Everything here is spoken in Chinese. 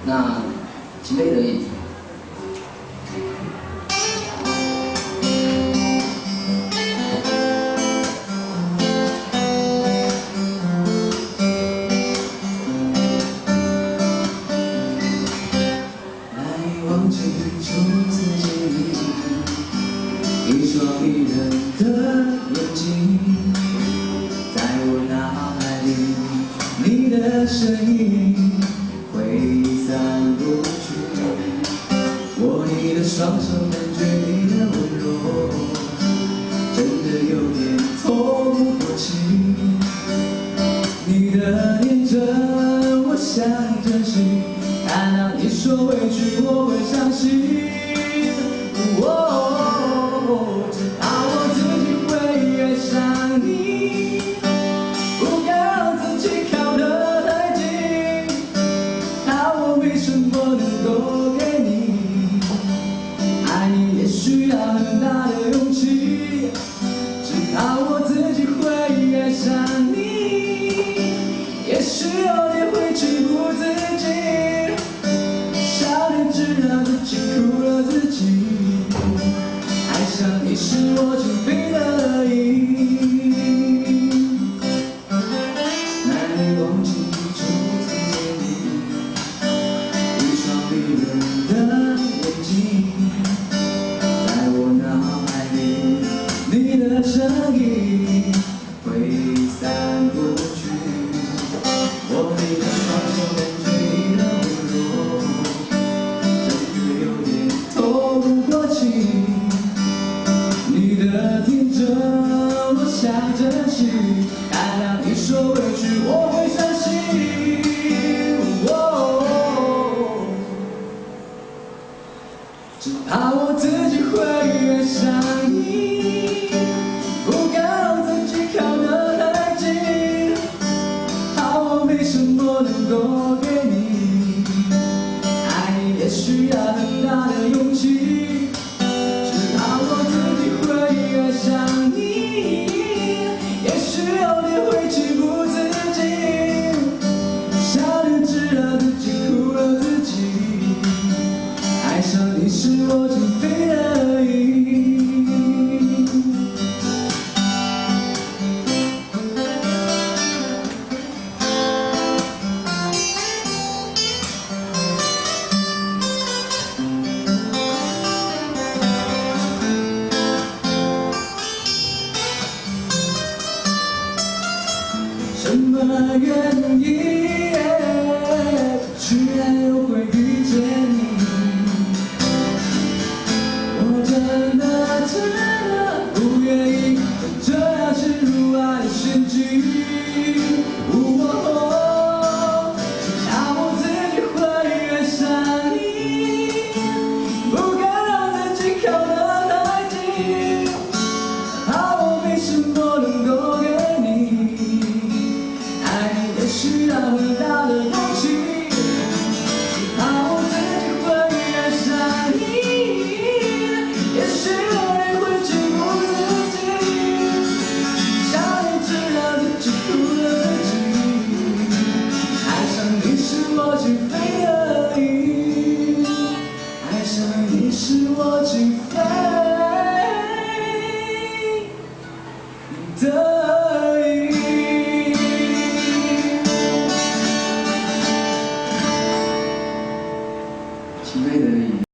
那情非得已。难以忘记初次见你，一双迷人的眼睛，在我脑海里，你的身影挥散不去。握你的双手，感觉你的温柔，真的有点透不过气。你的天真，我像真心，看到你说委屈，我会伤心。只怕我自己会爱上你，不敢让自己靠得太近，怕我没什么能够给你。爱你也需要很大的勇气，只怕我自己会爱上你，也许有点会情不自禁，笑点只让自己哭了自己。爱上你是我情非得已，难以忘记初次见你，一双迷人的眼睛，在我脑海里，你的身影挥散不去。握你的双手，感觉你的温柔，真的有点透不过气。你的天真，我想珍惜，看到你受委屈，我会伤心。只怕我自己会爱上你，不敢让自己靠得太近，怕我没什么能够给你。爱你也需要很大的勇气，只怕我自己会爱上你，也许有点会情不自禁，笑点只让自己哭了自己。爱上你是我情非得已。什么原因，居然又会遇见你？我真的不愿意就这样陷入爱的陷阱。只怕我自己会爱上你，不敢让自己靠得太近，怕我没什么能够给你。爱你也需要很大的勇气，只怕我自己会爱上你，也许有人会情不自禁，笑点只让自己哭了自己。爱上你是我情非得已，爱上你是我情非得已。情非得已。